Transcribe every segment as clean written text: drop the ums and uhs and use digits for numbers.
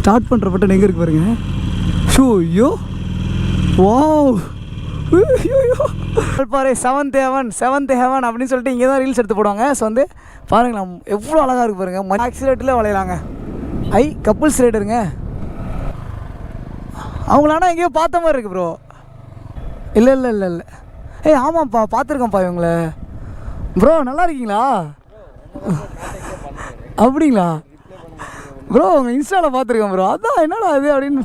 Start பண்ணுற button எங்கே இருக்கு பாருங்க. ஷோ ஐயோ வாவ் வால்பாறை செவன்த் ஹெவன் அப்படின்னு சொல்லிட்டு இங்கே தான் ரீல்ஸ் எடுத்து போடுவாங்க. ஸோ வந்து பாருங்களா எவ்வளோ அழகாக இருக்குது பாருங்கள். ஆக்சிலேட்டில் வளையலாங்க. கப்புள்ஸ் ரைடருங்க. அவங்களானா எங்கேயோ பார்த்த மாதிரி இருக்குது ப்ரோ. இல்லை ஆமாம்ப்பா பார்த்துருக்கேன்ப்பா இவங்கள. ப்ரோ நல்லா இருக்கீங்களா? அப்படிங்களா ப்ரோ? உங்கள் இன்ஸ்டாவில் பார்த்துருக்கேன் ப்ரோ. அதான் என்னடா அது அப்படின்னு.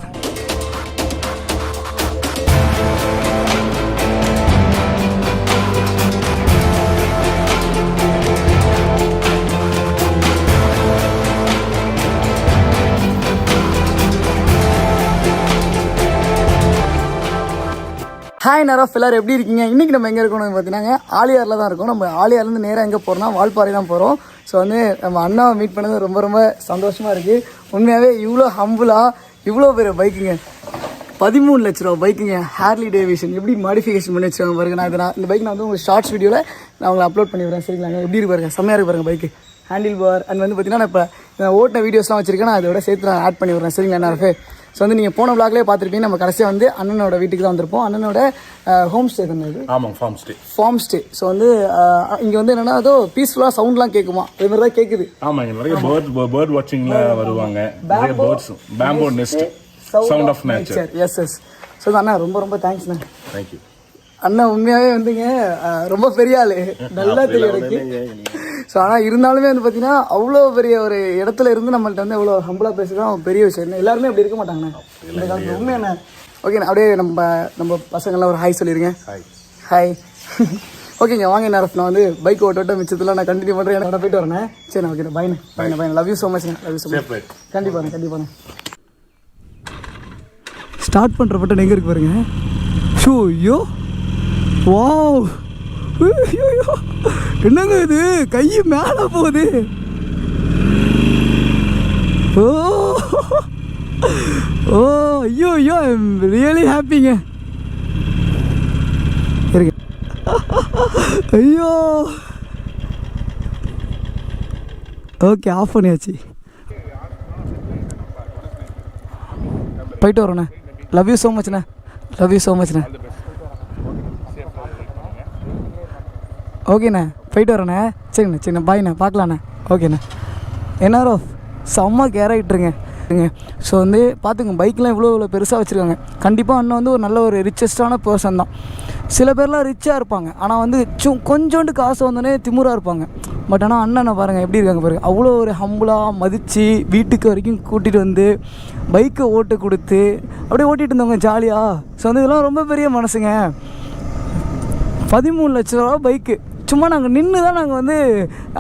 ஹாய் நராஃப், எல்லோரும் எப்படி இருக்கீங்க? இன்றைக்கி நம்ம எங்கே இருக்கணும் பார்த்தீங்கன்னா ஆலியாரில் தான் இருக்கோம். நம்ம ஆலியார்லேருந்து நேராக எங்கே போகிறோம்னா வால்பாறை தான் போகிறோம். ஸோ வந்து நம்ம அண்ணாவை மீட் பண்ணது ரொம்ப ரொம்ப சந்தோஷமாக இருக்குது. உண்மையாகவே இவ்வளோ ஹம்புளாக இவ்வளோ பெரிய பைக்குங்க, 13 லட்ச ரூபா பைக்குங்க, ஹார்லி டேவிட்சன் எப்படி மாடிஃபிகேஷன் பண்ணி வச்சுருவாங்க பாருங்க. இந்த பைக் நான் வந்து உங்களுக்கு ஷார்ட்ஸ் வீடியோவில் நான் உங்களை அப்லோட் பண்ணிடுறேன். சரிங்களாங்க? எப்படி இருக்கு பாருங்க, செம்மையாக இருக்கு பாருங்க பைக்கு. ஹேண்டில் பார் அண்ட் வந்து பார்த்தீங்கன்னா நான் இப்போ ஓட்டின வீடியோஸ்லாம் வச்சுருக்கேன். நான் அதோட சேர்த்து நான் ஆட் பண்ணி விட்றேன். சரிங்களா நராஃபே? ஸோ வந்து நீங்கள் போன விளாக்லேயே பார்த்துருப்பீங்க. நம்ம கடைசியாக வந்து அண்ணனோட வீட்டுக்கு தான் வந்திருப்போம். அண்ணனோட ஹோம் ஸ்டே தானே இது? ஆமாம், ஃபார்ம் ஸ்டே. ஸோ வந்து இங்கே வந்து என்னென்னா ஏதோ பீஸ்ஃபுல்லாக சவுண்ட்லாம் கேட்குமா? இது மாதிரி தான் கேட்குது. ஆமாம், இங்கே நிறைய பேர்ட் வாட்சிங்கில் வருவாங்க. Bamboo nest, sound of nature. Yes. So அண்ணா ரொம்ப ரொம்ப தேங்க்ஸ்ண்ணா. தேங்க்யூ அண்ணா. உண்மையாகவே வந்துங்க ரொம்ப பெரிய ஆள், நல்லா தெரியும் எனக்கு. ஸோ ஆனால் இருந்தாலுமே வந்து பார்த்தீங்கன்னா அவ்வளோ பெரிய ஒரு இடத்துல இருந்து நம்மள்ட்ட வந்து எவ்வளோ ஹம்பிளாக பேசுகிறோம் பெரிய விஷயம். எல்லாருமே அப்படி இருக்க மாட்டாங்கண்ணா இந்த காலத்தில். உண்மையான ஓகேண்ணா. அப்படியே நம்ம பசங்கள்லாம் ஒரு ஹாய் சொல்லிடுங்க. ஹாய். ஓகேங்க, வாங்க நராஃப். நான் வந்து பைக் ஓட்ட மிச்சத்தில் நான் கண்டினியூ பண்ணுறேன். எனக்கு போயிட்டு வரேன். சரிண்ணா. ஓகே, பையனை லவ் யூ ஸோ மச்ண்ணா. Love you so much. கண்டிப்பாண்ணே. ஸ்டார்ட் பண்ணுற பட்டன் எங்கே இருக்கு பாருங்க. ஷோ ஐயோ வாவ் ஐயோ என்னங்க இது, கை மேலே போகுது. ஓ ஐயோ ஐ எம் ரியலி ஹாப்பிங்க. இருக்கு ஐயோ. ஓகே, ஆஃப் பண்ணியாச்சு. போயிட்டு வரோண்ணே. லவ் யூ ஸோ மச்ண்ணே. ஓகேண்ணே, போயிட்டு வரேண்ணே. சரிண்ணே. பாய்ண்ணே, பார்க்கலாண்ணே. ஓகேண்ணே. என்னாரோ செம்ம கேராகிட்டுருங்க. ஸோ வந்து பார்த்துங்க, பைக்கெலாம் இவ்வளோ பெருசாக வச்சுருக்காங்க. கண்டிப்பாக அண்ணன் வந்து ஒரு நல்ல ஒரு ரிச்சஸ்டான பர்சன் தான். சில பேர்லாம் ரிச்சாக இருப்பாங்க, ஆனால் வந்து கொஞ்சோண்டு காசு வந்தோடனே திமுறாக இருப்பாங்க. பட் ஆனால் அண்ணனை பாருங்கள் எப்படி இருக்காங்க பாருங்கள். அவ்வளோ ஒரு ஹம்புளாக மதித்து வீட்டுக்கு வரைக்கும் கூட்டிகிட்டு வந்து பைக்கை ஓட்டு கொடுத்து அப்படியே ஓட்டிகிட்டு இருந்தவங்க ஜாலியாக. ஸோ வந்து இதெல்லாம் ரொம்ப பெரிய மனசுங்க. 13 லட்ச ரூபா பைக்கு. சும்மா நாங்கள் நின்று தான் நாங்கள் வந்து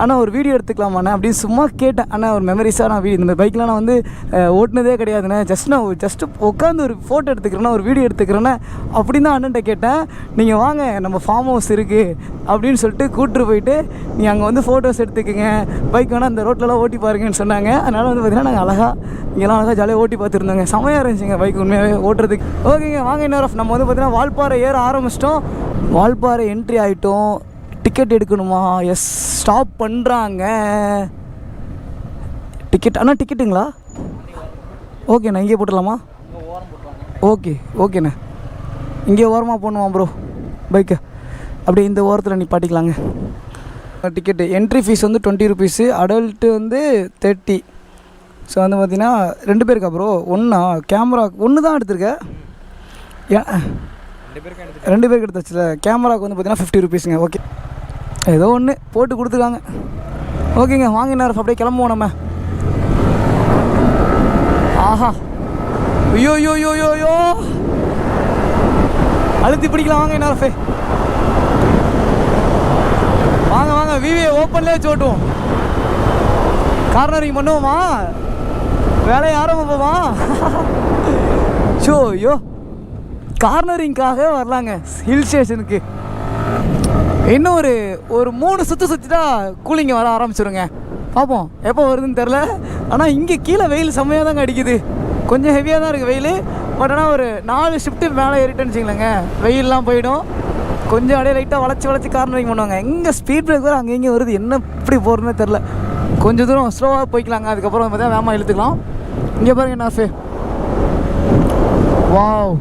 ஆனால் ஒரு வீடியோ எடுத்துக்கலாமாண்ணே அப்படின்னு சும்மா கேட்டேன். ஆனால் ஒரு மெமரிஸாக நான் இந்த பைக்கெலாம் நான் வந்து ஓட்டினதே கிடையாதுண்ணே. ஜஸ்ட்டு உட்காந்து ஒரு ஃபோட்டோ எடுத்துக்கிறேன்னா, ஒரு வீடியோ எடுத்துக்கிறேன்னா அப்படின்னு தான் அண்ணன்ட்ட கேட்டேன். நீங்கள் வாங்க, நம்ம ஃபார்ம் ஹவுஸ் இருக்குது அப்படின்னு சொல்லிட்டு கூப்பிட்டு போயிட்டு நீங்கள் அங்கே வந்து ஃபோட்டோஸ் எடுத்துக்கோங்க, பைக் வேணால் அந்த ரோட்லலாம் ஓட்டி பாருங்கன்னு சொன்னாங்க. அதனால் வந்து பார்த்திங்கன்னா நாங்கள் இங்கெல்லாம் அழகாக ஜாலியாக ஓட்டி பார்த்துருந்தோங்க. செமையாக இருந்துச்சுங்க பைக் உண்மையாகவே ஓட்டுறதுக்கு. ஓகேங்க, வாங்க இன்னொரு நம்ம வந்து பார்த்திங்கன்னா வால்பாறை ஏற ஆரம்பிச்சிட்டோம். வால்பாறை என்ட்ரி ஆகிட்டோம். டிக்கெட் எடுக்கணுமா? எஸ், ஸ்டாப் பண்ணுறாங்க. டிக்கெட் அண்ணா, டிக்கெட்டுங்களா? ஓகேண்ணா, இங்கே போட்டுடலாமா? ஓகேண்ணே. இங்கே ஓரமாக போடணுமா ப்ரோ பைக்கை? அப்படியே இந்த ஓரத்தில் நிப்பாட்டிக்கலாங்க. டிக்கெட்டு என்ட்ரி ஃபீஸ் வந்து 20 ருபீஸு, அடல்ட்டு வந்து 30. ஸோ வந்து பார்த்திங்கன்னா 2 பேருக்கா ப்ரோ? கேமரா ஒன்று தான் எடுத்திருக்கேன். 2 பேருக்கு எடுத்தாச்சுல. கேமராவுக்கு வந்து பார்த்திங்கன்னா 50 ருபீஸுங்க. ஓகே, ஏதோ ஒன்று போட்டு கொடுத்துருக்காங்க. ஓகேங்க, வாங்க நேரம் அப்படியே கிளம்புவோம் நம்ம. ஆஹா, ஐயோ அழுத்தி பிடிக்கலாம். வாங்க நேரஃபே, வாங்க விவியை ஓப்பன்லேயே சோட்டுவோம். கார்னரிங் பண்ணுவோமா? வேலையை ஆரம்பிப்போமா? ஐயோ கார்னரிங்காக வரலாங்க ஹில் ஸ்டேஷனுக்கு. இன்னும் ஒரு 3 சுற்றிட்டா கூலிங்க வர ஆரம்பிச்சிருங்க. பார்ப்போம் எப்போ வருதுன்னு தெரில. ஆனால் இங்கே கீழே வெயில் செம்மையாக தாங்க அடிக்குது. கொஞ்சம் ஹெவியாக தான் இருக்குது வெயில். பட் ஆனால் ஒரு 4 ஷிஃப்ட்டு மேலே ஏறிட்டேன்னு வச்சுங்களேங்க, வெயிலெலாம் போயிடும். கொஞ்சம் அப்படியே லைட்டாக வளைச்சி கார்னரிங் பண்ணுவாங்க. எங்கே ஸ்பீட் பிரேக் வர அங்கே வருது, என்ன இப்படி போகிறதுன்னு தெரில. கொஞ்சம் தூரம் ஸ்லோவாக போய்க்கலாங்க. அதுக்கப்புறம் பார்த்தா வேகமாக இழுத்துக்கலாம். இங்கே பாருங்க நாஃபே, வாவ்,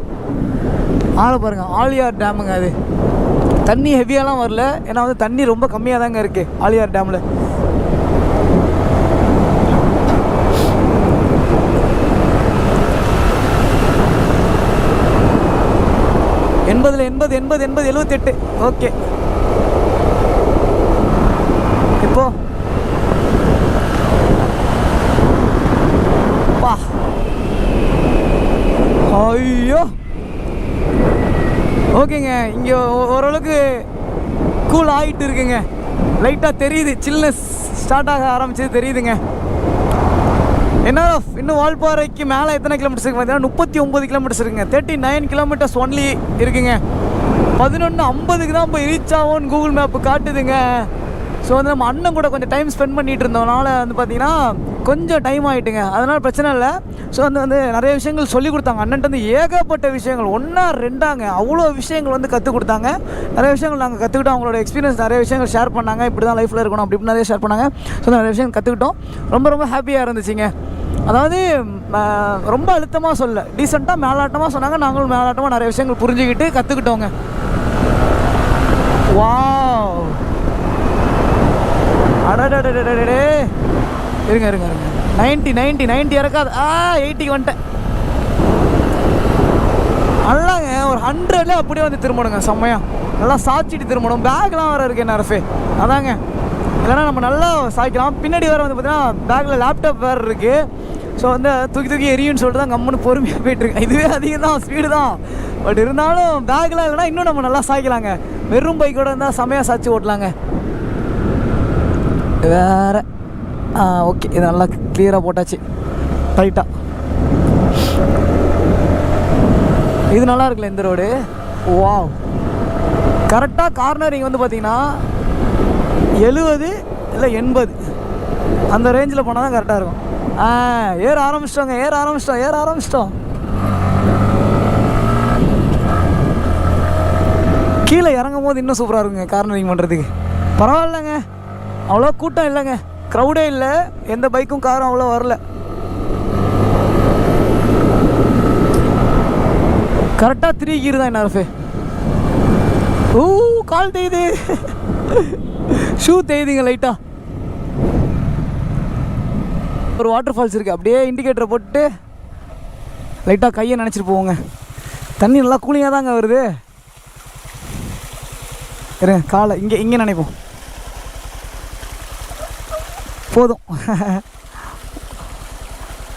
ஆளை பாருங்கள். ஆழியார் டேமுங்க அது. தண்ணி ஹெவியாலாம் வரல, ஏன்னா வந்து தண்ணி ரொம்ப கம்மியாக தாங்க இருக்குது ஆழியார் டேமில். எண்பதில் 78. ஓகே, இப்போ வா, ஐயோ ஓகேங்க. இங்கே ஓரளவுக்கு கூல் ஆகிட்டு இருக்குங்க. லைட்டாக தெரியுது, சில்னஸ் ஸ்டார்ட் ஆக ஆரம்பிச்சது தெரியுதுங்க. என்ன இன்னும் வால்பாறைக்கு மேலே எத்தனை கிலோமீட்டர்ஸ் இருக்குது பார்த்தீங்கன்னா 39 கிலோமீட்டர்ஸ் இருக்குங்க. 39 கிலோமீட்டர்ஸ் ஒன்லி இருக்குங்க. 11:50க்கு தான் போய் ரீச் ஆகும்னு கூகுள் மேப்பு காட்டுதுங்க. ஸோ வந்து நம்ம அண்ணன் கூட கொஞ்சம் டைம் ஸ்பெண்ட் பண்ணிகிட்டு இருந்தோம்னால வந்து பார்த்திங்கன்னா கொஞ்சம் டைம் ஆகிட்டுங்க. அதனால் பிரச்சனை இல்லை. ஸோ வந்து நிறைய விஷயங்கள் சொல்லிக் கொடுத்தாங்க. அண்ணன்ட்டு வந்து ஏகப்பட்ட விஷயங்கள், 1-2 அவ்வளோ விஷயங்கள் வந்து கற்றுக் கொடுத்தாங்க. நிறைய விஷயங்கள் நாங்கள் கற்றுக்கிட்டோம். அவங்களோட எக்ஸ்பீரியன்ஸ் நிறைய விஷயங்கள் ஷேர் பண்ணாங்க. இப்படி தான் லைஃப்பில் இருக்கணும் அப்படி நிறைய ஷேர் பண்ணாங்க. ஸோ நிறைய விஷயங்கள் கற்றுக்கிட்டோம். ரொம்ப ஹாப்பியாக இருந்துச்சுங்க. அதாவது ரொம்ப அழுத்தமாக சொல்ல, டீசெண்டாக மேலாட்டமாக சொன்னாங்க. நாங்களும் மேலாட்டமாக நிறைய விஷயங்கள் புரிஞ்சுக்கிட்டு கற்றுக்கிட்டோங்க. வாவ், அடடடடடே, இருங்க 90 இறக்காது. 80க்கு வந்துட்டேன். நல்லாங்க, ஒரு 100ல அப்படியே வந்து திரும்பணுங்க. செம்மையா நல்லா சாய்ச்சிட்டு திரும்பணும். பேக்லாம் வேறு இருக்கு என்ன ரஃபே, அதாங்க. இல்லைனா நம்ம நல்லா சாய்க்கலாம். பின்னாடி வேறு வந்து பார்த்தீங்கன்னா பேக்கில் லேப்டாப் வேறு இருக்குது. ஸோ வந்து தூக்கி எரியுன்னு சொல்லிட்டு தான் கம்முன்னு பொறுமையாக போய்ட்டுருக்கு. இதுவே அதிகம் தான், ஸ்பீடு தான். பட் இருந்தாலும் பேக்லாம் இல்லைனா இன்னும் நம்ம நல்லா சாய்க்கலாங்க. வெறும் பைக்கோடு இருந்தால் செம்மையாக சாய்ச்சி ஓட்டலாங்க. வேறு ஓகே, இது நல்லா கிளியராக போட்டாச்சு ரைட்டாக. இது நல்லா இருக்குல்ல இந்த ரோடு. வாவ், கரெக்டாக கார்னரிங் வந்து பார்த்தீங்கன்னா 70 இல்லை 80 அந்த ரேஞ்சில் போனால் தான் கரெக்டாக இருக்கும். ஏற ஆரம்பிச்சிட்டோம். கீழே இறங்கும் போது இன்னும் சூப்பராக இருக்குங்க கார்னரிங் பண்ணுறதுக்கு. பரவாயில்லைங்க, அவ்வளோ கூட்டம் இல்லைங்க, க்ரௌடே இல்லை. எந்த பைக்கும் காரும் அவ்வளோ வரல. கரெக்டாக 3 கீர் தான் என்ன ரஃபே. கால் தேயுது, ஷூ தேயுதுங்க லைட்டாக. ஒரு வாட்டர் ஃபால்ஸ் இருக்குது. அப்படியே இண்டிகேட்டரை போட்டு லைட்டாக கையை நினச்சிட்டு போவோங்க. தண்ணி நல்லா கூலிங்காக தாங்க வருது. இருங்க, காலை இங்கே நினைப்போம். போதும்,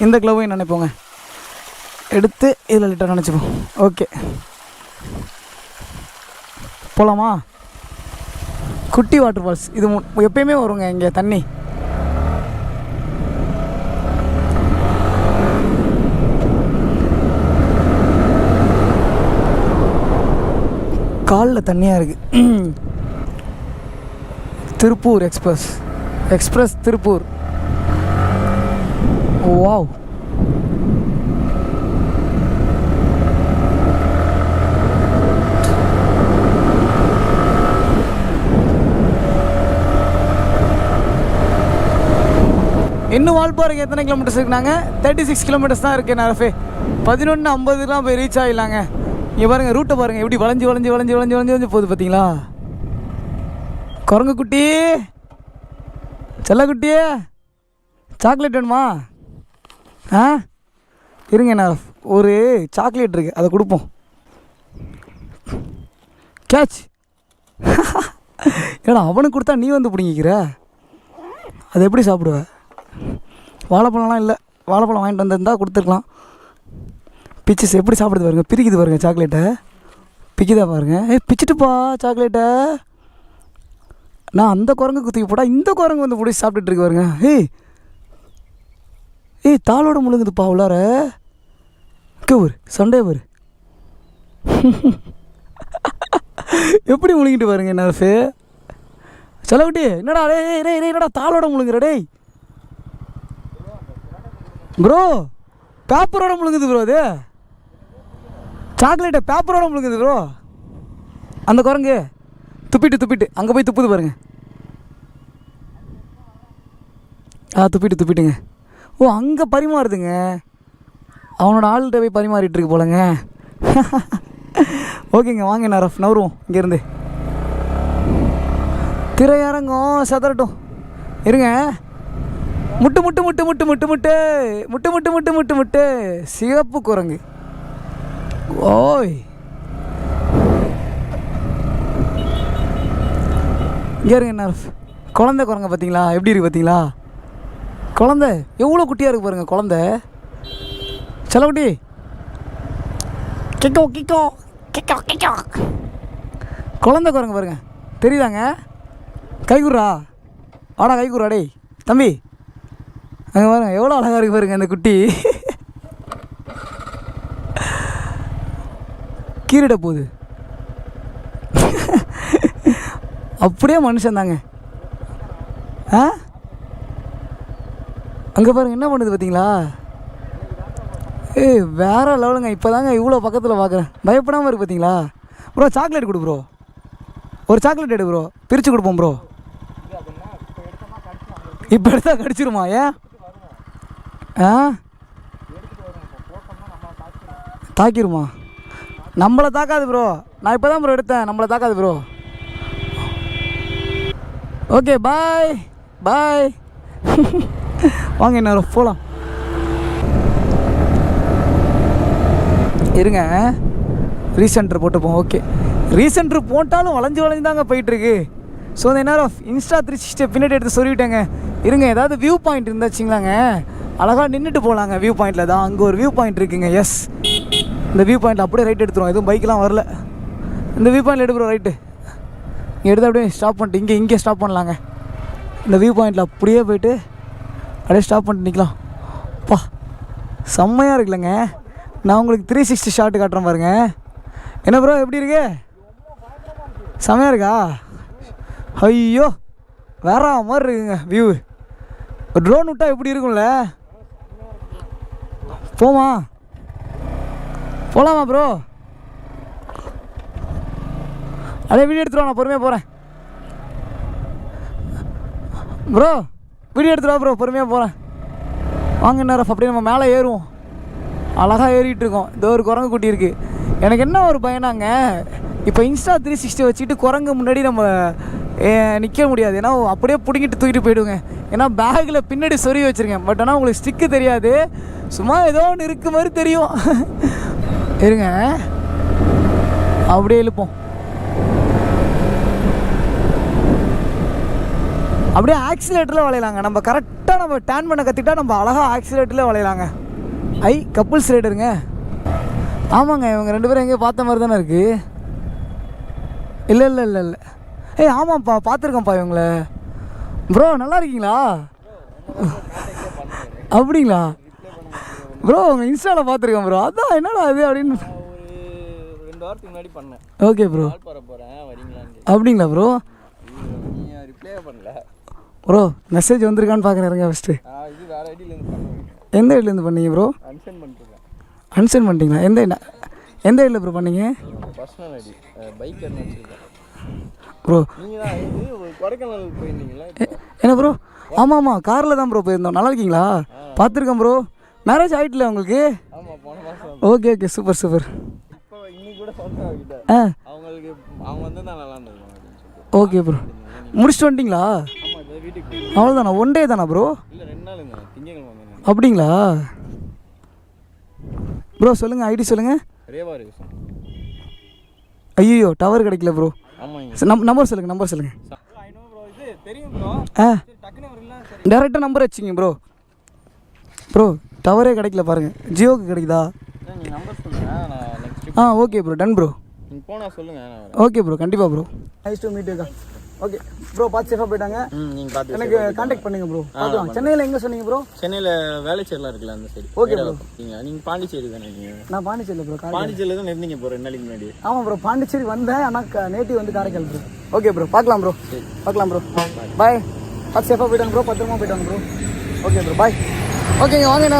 இந்த க்ளவையும் நினைப்போங்க. எடுத்து இதில் லிட்டர் நினச்சிப்போம். ஓகே, போகலாமா? குட்டி வாட்டர் ஃபால்ஸ் இது எப்பயுமே வருங்க இங்கே தண்ணி. காலில் தண்ணியாக இருக்குது. திருப்பூர் எக்ஸ்பிரஸ் திருப்பூர். வாவ், இன்னும் வால்பாறைக்கு எத்தனை கிலோமீட்டர்ஸ் இருக்குனாங்க? 36 கிலோமீட்டர்ஸ் தான் இருக்குது நரஃபே. 11:50 போய் ரீச் ஆகிடலாங்க. இங்கே பாருங்கள், ரூட்டை பாருங்கள் எப்படி வளைஞ்சு போகுது பார்த்தீங்களா? குரங்கு குட்டி, செல்லக்குட்டியே, சாக்லேட் வேணுமா? இருங்க, நான் ஒரு சாக்லேட் இருக்குது, அதை கொடுப்போம். கேட்ச். ஏன்னா அவனுக்கு கொடுத்தா நீ வந்து பிடிங்கிக்கிற, அது எப்படி சாப்பிடுவ? வாழைப்பழம்லாம் இல்லை, வாழைப்பழம் வாங்கிட்டு வந்திருந்தா கொடுத்துருக்கலாம். பிச்சஸ் எப்படி சாப்பிடுது பாருங்க, பிரிக்குது பாருங்க சாக்லேட்டை, பிக்குதா பாருங்க. பிச்சுட்டுப்பா சாக்லேட்டை. நான் அந்த குரங்கு குத்திக்கு போட்டால் இந்த குரங்கு வந்து பிடிச்சி சாப்பிட்டுட்டு இருக்கு பாருங்க. ஏய் தாளோட முழுங்குதுப்பா உள்ளார. ஒரு சண்டே பாரு எப்படி முழுங்கிட்டு பாருங்க. என்ன செலவுட்டி என்னடா என்னடா தாளோட முழுங்குற டேய் ப்ரோ, பேப்பரோட முழுங்குது ப்ரோ, அது சாக்லேட்டை பேப்பரோட முழுங்குது ப்ரோ. அந்த குரங்கு துப்பிட்டு அங்கே போய் துப்புது பாருங்க. துப்பிட்டுங்க. ஓ அங்கே பரிமாறுதுங்க, அவனோட ஆள்கிட்ட போய் பரிமாறிட்டு இருக்கு போலங்க. ஓகேங்க, வாங்க நான் நவருவோம் இங்கேருந்து. திரையரங்கம் சதறட்டும் இருங்க. முட்டு முட்டு முட்டு முட்டு முட்டு முட்டு முட்டு முட்டு முட்டு முட்டு முட்டு சிவப்பு குரங்கு. ஓய் இங்கே இருங்க என்ன குழந்தை குரங்க பார்த்தீங்களா, எப்படி இருக்குது பார்த்தீங்களா? குழந்தை எவ்வளோ குட்டியாக இருக்குது பாருங்கள் குழந்தை. செல்லக்குட்டி கிக்கோ கிக்கோ கிக்கோ கிக்கோ. குழந்தை குரங்கு பாருங்க, தெரியுதாங்க? கைகுறா ஆடா, கைகுறா டேய் தம்பி. அங்கே பாருங்க எவ்வளோ அழகாக இருக்கு பாருங்க அந்த குட்டி. கீரிட போகுது. அப்படியே மனுஷன் தாங்க. ஆ அங்கே பாருங்க என்ன பண்ணுது பார்த்தீங்களா? ஏய் வேறு லெவலுங்க. இப்போ தாங்க இவ்வளோ பக்கத்தில் பார்க்குறேன், பயப்படாமல் இருக்குது பார்த்தீங்களா? ப்ரோ சாக்லேட் கொடு ப்ரோ, ஒரு சாக்லேட் எடு ப்ரோ, பிரித்து கொடுப்போம் ப்ரோ. இப்போ எடுத்தா கடிச்சிருமா? ஏன் ஆ தாக்கிருமா? நம்மளை தாக்காது ப்ரோ, நான் இப்போ தான் ப்ரோ எடுத்தேன், நம்மளை தாக்காது ப்ரோ. ஓகே பாய் பாய். வாங்க என்ன போகலாம் இருங்க. ரீசென்ட்ரு போட்டுப்போம். ஓகே ரீசென்ட்ரு போட்டாலும் வளைஞ்சு வளைஞ்சு தாங்க போயிட்டுருக்கு. ஸோ அந்த நேரம் இன்ஸ்டா 360 பின்னாடி எடுத்து சொல்லிவிட்டேங்க. இருங்க ஏதாவது வியூ பாயிண்ட் இருந்தாச்சுங்களாங்க, அழகாக நின்றுட்டு போகலாங்க. வியூ பாயிண்டில் தான் அங்கே ஒரு வியூ பாயிண்ட் இருக்குங்க. எஸ் இந்த வியூ பாயிண்டில் அப்படியே ரைட் எடுத்துருவோம், எதுவும் பைக்கெலாம் வரல. இந்த வியூ பாயிண்டில் எடுக்கிறோம் ரைட்டு. இங்கே எடுத்து அப்படியே ஸ்டாப் பண்ணிட்டு இங்கே ஸ்டாப் பண்ணலாங்க. இந்த வியூ பாயிண்டில் அப்படியே போய்ட்டு அப்படியே ஸ்டாப் பண்ணிட்டு நிற்கலாம். பா செம்மையாக இருக்குல்லங்க. நான் உங்களுக்கு 360 ஷாட்டு காட்டுறேன் பாருங்க. என்ன ப்ரோ எப்படி இருக்கு? செம்மையாக இருக்கா? ஐயோ வேற மாதிரி இருக்குங்க வியூ. ஒரு ட்ரோன் விட்டா எப்படி இருக்கும்ல? போகலாமா ப்ரோ? அதே வீடியோ எடுத்துருவா, நான் பொறுமையாக போகிறேன் ப்ரோ. வீடியோ எடுத்துருவா ப்ரோ, பொறுமையாக போகிறேன். வாங்க நேரம் அப்படியே நம்ம மேலே ஏறுவோம். அழகாக ஏறிட்டு இருக்கோம். இந்த ஒரு குரங்கு குட்டி இருக்குது. எனக்கு என்ன ஒரு பயனாங்க, இப்போ இன்ஸ்டா 360 வச்சுட்டு குரங்கு முன்னாடி நம்ம நிற்க முடியாது. ஏன்னா அப்படியே பிடிங்கிட்டு தூக்கிட்டு போயிடுங்க. ஏன்னா பேக்கில் பின்னாடி சொருவி வச்சுருக்கேன். பட் ஆனால் உங்களுக்கு ஸ்டிக்கு தெரியாது, சும்மா ஏதோ ஒன்று இருக்க மாதிரி தெரியும். இருங்க அப்படியே இழுப்போம். அப்படியே ஆக்சிலேட்டரில் வளையலாங்க. நம்ம கரெக்டாக நம்ம டேன் பண்ண கற்றுக்கிட்டா நம்ம அழகாக ஆக்சிலேட்டரில் வளையலாங்க. கப்புள்ஸ் ரைடருங்க. ஆமாங்க, இவங்க 2 பேரும் எங்கேயோ பார்த்த மாதிரி தானே இருக்குது. இல்லை இல்லை இல்லை இல்லை ஏய் ஆமாம்ப்பா, பார்த்துருக்கேன்ப்பா இவங்கள. ப்ரோ நல்லா இருக்கீங்களா? அப்படிங்களா ப்ரோ? உங்கள் இன்ஸ்டாவில் பார்த்துருக்கேன் ப்ரோ. அதான் என்னடா அது அப்படின்னு 2 வாரத்துக்கு முன்னாடி பண்ணேன். Okay bro. அப்படிங்களா ப்ரோ? ப்ரோ மெசேஜ் வந்திருக்கான்னு பார்க்குறேன் ஃபஸ்ட்டு. எந்த ஐடியிலேருந்து பண்ணீங்க ப்ரோ? அன்சென்ட் பண்ணிட்டீங்களா? எந்த ஐடியில் ப்ரோ பண்ணீங்க? Personal ID bike bro. Kodaikanal போயிருந்தீங்களா? என்ன ப்ரோ? ஆமாம் காரில் தான் ப்ரோ போயிருந்தோம். நல்லா இருக்கீங்களா? பார்த்துருக்கேன் ப்ரோ. மேரேஜ் ஆகிட்டில்ல உங்களுக்கு? Okay okay super super. இப்போ இன்னைக்கு கூட அவங்களுக்கு அவங்க வந்து தான் நல்லா இருந்தது. ஓகே ப்ரோ, முடிச்சுட்டு வந்துட்டிங்களா? அவ்வளோதானா? 1 டே தானா ப்ரோ? இல்லை 2 நாளுங்க, திங்கக்கிழமை. அப்படிங்களா ப்ரோ? சொல்லுங்கள் ஐடி சொல்லுங்கள். ரேவா இருக்கு. ஐயோ டவர் கிடைக்கல ப்ரோ. ஆமாங்க. நம்பர் சொல்லுங்கள். இது தெரியும் ப்ரோ. டேரெக்டாக நம்பர் வச்சுங்க ப்ரோ. டவரே கிடைக்கல பாருங்கள். ஜியோக்கு கிடைக்குதா? நீங்கள் நம்பர் சொல்லுங்கள், நான் next. Okay bro, done bro. நீங்கள் போனால் சொல்லுங்கள். ஓகே ப்ரோ, கண்டிப்பாக bro. Nice to meet you. Okay bro, பார்த்து சேஃபாக போயிட்டாங்க. நீங்கள் பார்த்து எனக்கு கான்டாக்ட் பண்ணுங்க ப்ரோ. பார்க்கலாம். சென்னையில் எங்கே சொன்னீங்க ப்ரோ? சென்னையில் வேலைச்சேரியில் இருக்குல்ல அந்த சைடு. Okay bro. நீங்கள் பாண்டிச்சேரி தானே? நீங்கள் நான் பாண்டிச்சேரியில் ப்ரோ. பாண்டிச்சேரியில் தான் இருந்தீங்க ப்ரோ 2 நாளைக்கு முன்னாடி. ஆமாம் ப்ரோ, பாண்டிச்சேரி வந்தேன், ஆனால் நேட்டிவ் வந்து காரைக்கால் ப்ரோ. ஓகே ப்ரோ, பார்க்கலாம் ப்ரோ. பாய். பார்த்து சேஃபாக போயிட்டாங்க ப்ரோ, பத்திரமா போயிட்டாங்க ப்ரோ. ஓகே ப்ரோ, பாய். ஓகேங்க, வாங்கண்ணா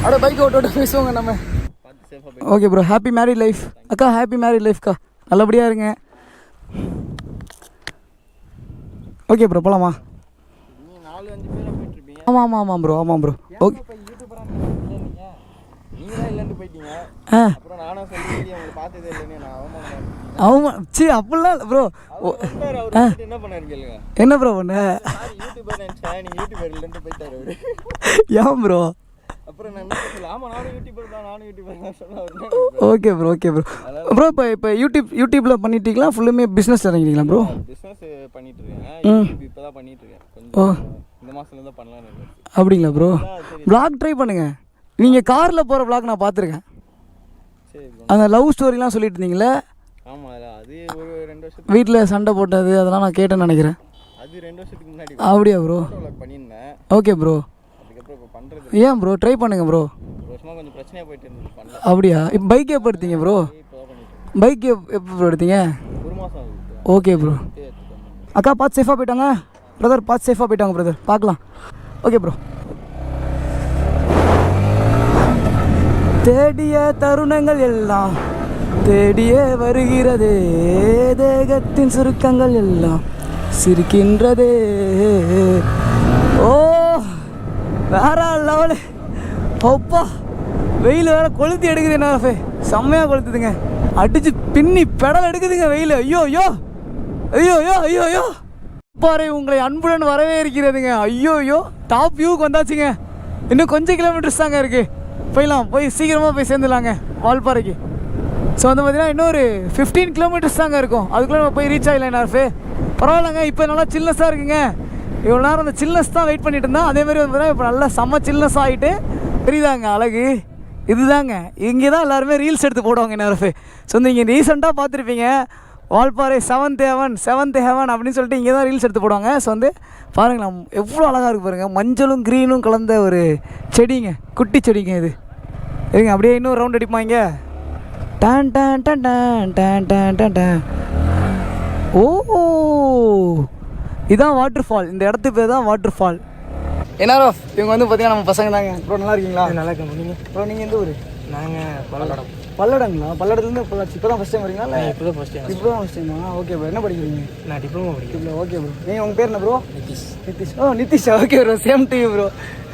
அப்படியே பைக் ஓட்டு பேசுவோங்க நம்ம. Okay bro, happy married life அக்கா. ஹாப்பி மேரிட் லைஃப்க்கா, நல்லபடியாக இருங்க. ஓகே ப்ரோ, போகலாமா? நீங்கள் 4-5 பேராக போயிட்டுருப்பீங்க. ஆமாம் ப்ரோ. ஓகே அப்புறம் நானும் சொல்லி அவங்களை பார்த்ததே இல்லைன்னு நான் அவமானம் ஆமாம் சி அப்படிலாம் இல்லை ப்ரோ. அவர் என்ன பண்ணாரு கேளுங்க. என்ன ப்ரோ பண்ண? யூடியூபர் நினைச்சேன், நீ யூடியூபர் இல்லைன்ட்டு போயிட்டாரு அவரு. ஏன் ப்ரோ? அப்புறம் நான் என்ன சொல்ல, ஆமாம் நானும் யூடியூபர் தான் சொன்னேன். Okay bro okay bro. Bro இப்போ யூடியூப்பில் பண்ணிட்டீங்களா? ஃபுல்லுமே பிஸ்னஸ் இறங்கிட்டீங்களா ப்ரோ? பிஸ்னஸ் பண்ணிட்டு இருக்கேன். இப்போ தான் பண்ணிட்டு இருக்கேன். கொஞ்சம் இந்த மாதத்துலேருந்து பண்ணலான்னு இருக்கேன். அப்படிங்களா ப்ரோ? வ்ளாக் ட்ரை பண்ணுங்க. நீங்கள் காரில் போகிற வ்ளாக் நான் பார்த்துருக்கேன். சரி ப்ரோ. அந்த லவ் ஸ்டோரிலாம் சொல்லிட்டு இருந்தீங்களே, ஆமாம் அது ஒரு 2 வருஷத்துக்கு வீட்டில் சண்டை போட்டது அதெல்லாம் நான் கேட்டேன்னு நினைக்கிறேன். அது 2 வருஷத்துக்கு முன்னாடி அப்படியா ப்ரோ? பண்ணியிருந்தேன். Okay bro. அதுக்கப்புறம் இப்போ பண்ணுறது ஏன் ப்ரோ? ட்ரை பண்ணுங்க ப்ரோ. ஒரு வருஷமாக கொஞ்சம் பிரச்சனையாக போயிட்டு இருந்தது, பண்ணல. அப்படியா? இப்போ பைக் எப்போ எடுத்தீங்க ப்ரோ? இப்போ தான் பண்ணிட்டு பைக் எப்போ ப்ரோ எடுத்தீங்க? 1 மாதம் ஆகுது. Okay bro. எடுத்துக்கோங்க. அக்கா பார்த்து சேஃபாக போயிட்டாங்க பிரதர், பார்த்து சேஃபாக போயிட்டாங்க பிரதர். பார்க்கலாம். Okay bro. தேடிய தருணங்கள் எல்லாம் தேடியே வருகிறதே, தேகத்தின் சுருக்கங்கள் எல்லாம் சிரிக்கின்றதே. ஓ வேற லெவலு. அப்பா வெயில் வேற கொளுத்தி எடுக்குது. என்ன செம்மையாக கொளுத்துதுங்க. அடிச்சு பின்னி பெடல் எடுக்குதுங்க வெயில். ஐயோ ஐயோ ஐயோ ஐயோ ஐயோ ஐயோ. பாறை உங்களை அன்புடன் வரவே இருக்கிறதுங்க. ஐயோ ஐயோ டாப் வியூக்கு வந்தாச்சுங்க. இன்னும் கொஞ்சம் கிலோமீட்டர்ஸ் தாங்க இருக்குது. போய் சீக்கிரமாக போய் சேர்ந்துடலாங்க வால்பாறைக்கு. ஸோ வந்து பார்த்தீங்கன்னா இன்னொரு 15 கிலோமீட்டர்ஸ் தாங்க இருக்கும். அதுக்குள்ளே நம்ம போய் ரீச் ஆகலாம். நார்ஃபே பரவாயில்லைங்க. இப்போ நல்லா சில்னஸாக இருக்குங்க. இவ்வளோ நேரம் அந்த சில்னஸ் தான் வெயிட் பண்ணிட்டு இருந்தேன். அதேமாதிரி வந்து இப்போ நல்லா செம்ம சில்னஸ் ஆகிட்டு தெரியுதாங்க அழகு. இதுதாங்க இங்கே தான் எல்லாருமே ரீல்ஸ் எடுத்து போடுவாங்க நார்ஃபே. ஸோ வந்து நீங்கள் ரீசெண்டாக பார்த்துருப்பீங்க வால்பாறை செவன்த் ஹெவன் அப்படின்னு சொல்லிட்டு இங்கே தான் ரீல்ஸ் எடுத்து போடுவாங்க. ஸோ வந்து பாருங்களேன் எவ்வளோ அழகாக இருக்குது பாருங்கள். மஞ்சளும் க்ரீனும் கலந்த ஒரு செடிங்க, குட்டி செடிங்க இது. இருங்க அப்படியே இன்னும் ரவுண்ட் அடிப்பாங்க. டான் டான் டான் டான் டான் டான் டான் டான். ஓ இதான் வாட்டர் ஃபால். இந்த இடத்துக்கு பேர் தான் வாட்டர் ஃபால். என்ஆர் ஆஃப் இவங்க வந்து பார்த்தீங்கன்னா நம்ம பசங்க தாங்க. ப்ரோ நல்லா இருக்கீங்களா? நல்லா இருக்கேன். நீங்கள் ப்ரோ நீங்கள் எந்த ஊர்? நாங்கள் பல்லடம். பல்லடங்களா? பல்லடத்துலேருந்து பொள்ளாச்சி. இப்போ தான் ஃபஸ்ட் டைம் வரீங்களா? இல்லை இப்போ தான் ஃபஸ்ட் டைம். இப்போ தான் ஃபஸ்ட் டைமா? Okay bro. என்ன படிக்கிறீங்க? நான் டிப்ளமோ படிக்கிறேன். இல்லை ஓகே ப்ரோ. நீங்கள் உங்கள் பேர் என்ன ப்ரோ? நிதிஷ். ஓ நிதிஷா. Okay bro. Same to you bro.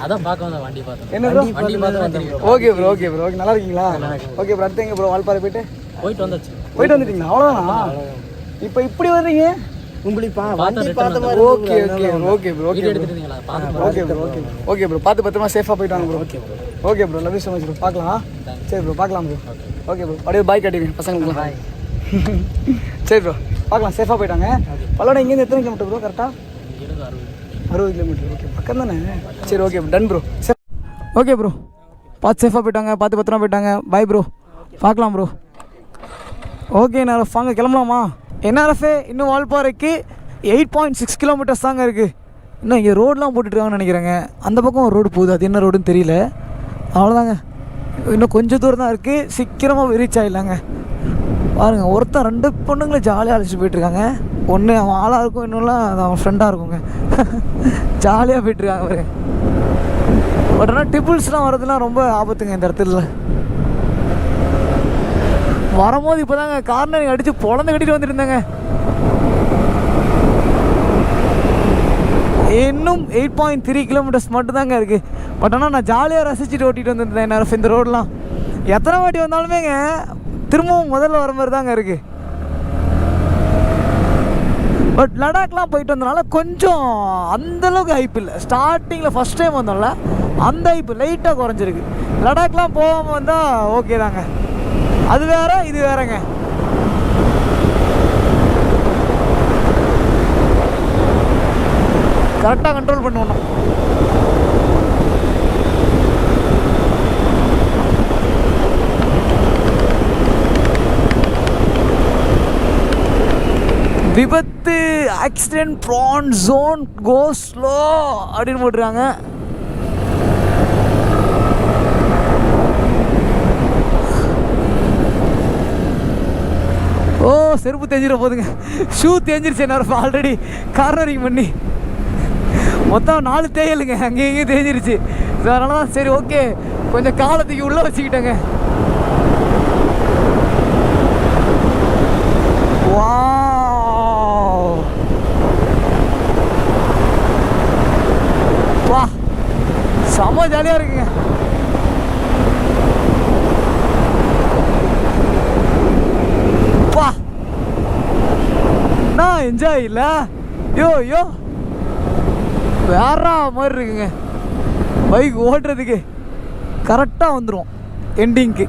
அதான் பார்க்க வந்தேன், வண்டி பார்த்தேன். என்ன ப்ரோ? வண்டி பார்த்தேன். Okay bro okay bro. Okay நல்லா இருக்கீங்களா? Okay bro. அடுத்து எங்கே ப்ரோ? வால்பாறை போயிட்டு வந்தாச்சு. வந்துட்டீங்களா? அவ்வளோதானா? இப்போ இப்படி வர்றீங்க? வண்டி பார்த்த மாதிரி. Okay okay okay bro. Okay எடுத்துட்டீங்களா? Okay bro. Okay okay bro. பார்த்து பத்திரமா சேஃபாக போயிட்டு வாங்க bro. Okay bro. Okay bro. Love you so much bro. பார்க்கலாம். சரி ப்ரோ பார்க்கலாம் ப்ரோ. Okay bro. அப்படியே பாய் காட்டிடுங்க பசங்களுக்கு. பாய். சரி ப்ரோ பார்க்கலாம். சேஃபாக போயிட்டாங்க. பல்லடம் இங்கேருந்து எத்தனை கிலோமீட்டர் ப்ரோ கரெக்டாக? 60 கிலோமீட்டர். ஓகே பக்கம் தானே. சரி ஓகே டன் ப்ரோ. சரி ஓகே ப்ரோ. பார்த்து சேஃபாக போயிட்டாங்க, பார்த்து பத்திரமா போயிட்டாங்க. Bye bro. பார்க்கலாம் ப்ரோ. ஓகே என்ஆர்எஃப் வாங்க கிளம்பலாமா? என்ஆர்எஃபே இன்னும் வால்பாறைக்கு 8.6 கிலோமீட்டர்ஸ் தாங்க இருக்குது. இன்னும் இங்கே ரோடெலாம் போட்டுட்ருக்காங்கன்னு நினைக்கிறேங்க. அந்த பக்கம் ஒரு ரோடு போகுது, அது என்ன ரோடுன்னு தெரியல. அவ்வளோதாங்க, இன்னும் கொஞ்சம் தூரம் தான் இருக்குது. சீக்கிரமாக ரீச் ஆகிடலாங்க. பாருங்கள் ஒருத்தன் 2 பொண்ணுங்களை ஜாலியாக அழைச்சிட்டு போயிட்டுருக்காங்க. ஒன்று அவன் ஆளாக இருக்கும், இன்னொல்லாம் அது அவன் ஃப்ரெண்டாக இருக்குங்க. ஜாலியாக போயிட்டுருக்காங்க பாருங்க. பட் ஆனால் டிபிள்ஸ்லாம் வரதுலாம் ரொம்ப ஆபத்துங்க இந்த இடத்துல. வரும்போது இப்போ தாங்க கார்னரிங் அடித்து பொழந்து கட்டிட்டு வந்துட்டு இருந்தாங்க. இன்னும் 8.3 கிலோமீட்டர்ஸ் மட்டும்தாங்க இருக்குது. பட் ஆனால் நான் ஜாலியாக ரசிச்சுட்டு ஓட்டிகிட்டு வந்துருந்தேன் நேரம் இந்த ரோடெலாம். எத்தனை வாட்டி வந்தாலுமேங்க திரும்பவும் முதல்ல வர மாதிரி தாங்க இருக்குது. பட் லடாக்லாம் போயிட்டு வந்தனால கொஞ்சம் அந்தளவுக்கு ஹைப் இல்லை. ஸ்டார்டிங்கில் ஃபஸ்ட் டைம் வந்தோம்ல அந்த ஹைப்பு லைட்டாக குறைஞ்சிருக்கு. லடாக்லாம் போகாமல் வந்தால் ஓகே தாங்க. அது வேற இது வேறங்க. கரெக்டாக கண்ட்ரோல் பண்ணணும். விபத்து accident prone zone go slow அப்படின்னு போட்டுருக்காங்க. ஓ செருப்பு தேஞ்சிட போதுங்க. ஷூ தேஞ்சிருச்சு என்ன ஆல்ரெடி கார்னரிங் பண்ணி. மொத்தம் 4 தேயலுங்க, அங்கேயும் இங்கேயும் தேஞ்சிருச்சு. அதனால தான் சரி ஓகே கொஞ்சம் காலத்துக்கு உள்ளே வச்சுக்கிட்டேங்க. வா செம்ம ஜாலியாக இருக்குங்க. என்ஜாய் இல்லை யோ யோ வேற மாதிரி இருக்குங்க பைக் ஓட்டுறதுக்கு. கரெக்டாக வந்துடும் எண்டிங்க்கு.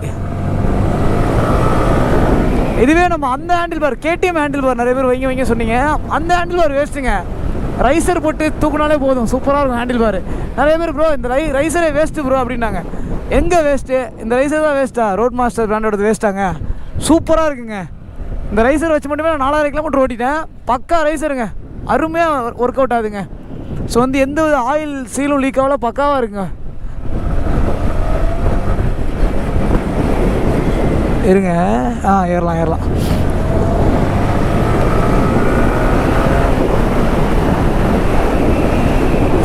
இதுவே நம்ம அந்த handle bar KTM handle bar நிறைய பேர் வைங்க சொன்னீங்க. அந்த ஹேண்டில் பார் வேஸ்ட்டுங்க. ரைசர் போட்டு தூக்குனாலே போதும், சூப்பராக இருக்கும் ஹேண்டில் பார். நிறைய பேர் ப்ரோ இந்த ரைசரே வேஸ்ட்டு ப்ரோ அப்படின்னாங்க. எங்கே வேஸ்ட்டு? இந்த ரைசர் தான் வேஸ்ட்டா? ரோட் மாஸ்டர் பிராண்டோட வேஸ்ட்டாங்க. சூப்பராக இருக்குங்க. இந்த ரைசர் வச்சு மட்டுமே நான் 4000 கிலோமீட்டர் ஓட்டிட்டேன். பக்கா ரைசருங்க, அருமையாக ஒர்க் அவுட் ஆகுதுங்க. ஸோ வந்து எந்த வித ஆயில் சீலும் லீக் ஆகல, பக்காவாக இருக்குங்க. இருங்க, ஏறலாம்.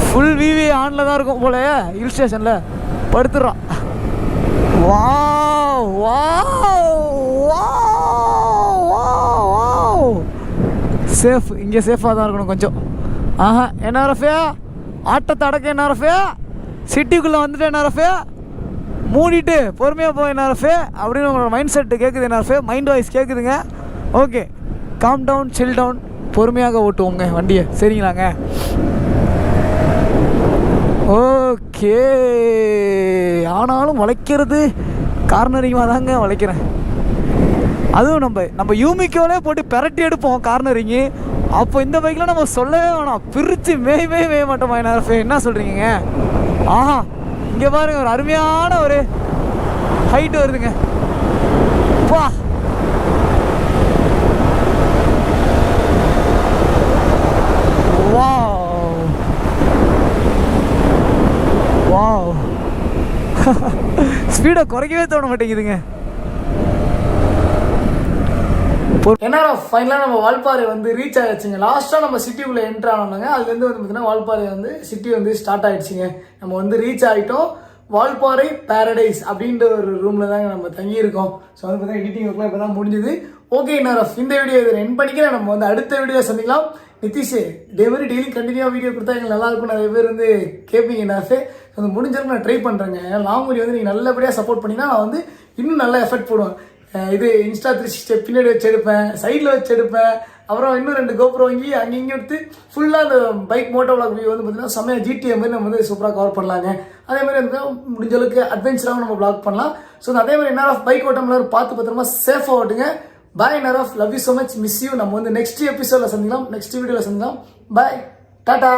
ஃபுல் விவி ஆனில் தான் இருக்கும் போல ஹில் ஸ்டேஷனில் படுத்துடுறான். Wow wow wow safe. இங்கே சேஃபாக தான் இருக்கணும் கொஞ்சம். என்ஆர்எஃப்ஏ ஆட்டத்தை அடக்க என்ஆர்எஃப்ஏ, சிட்டிக்குள்ளே வந்துட்டு என்ஆர்எஃப்ஏ மூடிட்டு பொறுமையாக போய் என்ஆர்எஃப்ஏ அப்படின்னு உங்களோட மைண்ட் செட்டு கேட்குது. என்ஆர்எஃப்ஏ மைண்ட் வாய்ஸ் கேட்குதுங்க. ஓகே, காம் டவுன், சில் டவுன், பொறுமையாக ஓட்டுவோங்க வண்டியை, சரிங்களாங்க? ஓகே. ஆனாலும் வளைக்கிறது கார்னரிங்காக தாங்க வளைக்கிறேன். அதுவும் நம்ம யூமிக்கோலே போட்டு பெரட்டி எடுப்போம் கார்னரிங்கு. அப்போ இந்த பைக்கில் நம்ம சொல்லவே வேணாம், பிரித்து மேய மாட்டோமா என்ஆர்எஃப்ஏ? என்ன சொல்கிறீங்க? ஆஹா, இங்கே பாருங்க, ஒரு அருமையான ஒரு ஹைட் வருதுங்க. பா, வாவ் வாவ் ஸ்பீடை குறைக்கவே தோண மாட்டேங்குதுங்க. என்ஆர்எஃப் ஃபைனலாக நம்ம வால்பாறை வந்து ரீச் ஆகிடுச்சுங்க. லாஸ்ட்டாக நம்ம சிட்டிக்குள்ளே என்ட்ரு ஆனோம்னாங்க. அதுலேருந்து வந்து பார்த்தீங்கன்னா வால்பாறை வந்து சிட்டி வந்து ஸ்டார்ட் ஆகிடுச்சிங்க. நம்ம வந்து ரீச் ஆகிட்டோம். வால்பாறை பேரடைஸ் அப்படின்ற ஒரு ரூமில் தாங்க நம்ம தங்கியிருக்கோம். ஸோ வந்து பார்த்தீங்கன்னா எடிட்டிங் ஒர்க்லாம் இப்போ தான் முடிஞ்சுது. ஓகே என்ஆர்எஃப், இந்த வீடியோ இதை என் பண்ணிக்கிறேன். நம்ம வந்து அடுத்த வீடியோ சந்திக்கலாம். நிதிஷ் இதே மாதிரி டெய்லி கண்டினியூவாக வீடியோ கொடுத்தா எங்களுக்கு நல்லாயிருக்கும். நிறைய பேர் வந்து கேட்பீங்க என்ஆர்எஃப். அது முடிஞ்சிருக்கு நான் ட்ரை பண்ணுறேங்க. லாங் வீடியோ வந்து நீங்கள் நல்லபடியாக சப்போர்ட் பண்ணிங்கன்னா நான் வந்து இன்னும் நல்லா எஃபெக்ட் போடுவேன். இது இன்ஸ்டா 360 பின்னாடி வச்சு எடுப்பேன், சைடில் வச்சு எடுப்பேன். அப்புறம் இன்னும் 2 கோப்ரோ வாங்கி அங்கே இங்கே எடுத்து ஃபுல்லாக அந்த பைக் மோட்டோ விளாக் வியூ வந்து பார்த்தீங்கன்னா செம்மையாக ஜிடிஎம் மாதிரி நம்ம வந்து சூப்பராக கவர் பண்ணலாங்க. அதே மாதிரி வந்து முடிஞ்ச அளவுக்கு அட்வென்ச்சராகவும் நம்ம விளாக் பண்ணலாம். ஸோ அதே மாதிரி என்ஆர்எஃப் பைக் ஓட்டம்லாம் பார்த்து பத்திரமா சேஃபாக ஓட்டுங்க. Bye NRF, love you so much, miss you. நம்ம வந்து நெக்ஸ்ட் எபிசோடில் சந்திக்கலாம், நெக்ஸ்ட் வீடியோவில் சந்திக்கலாம். பாய், டாடா.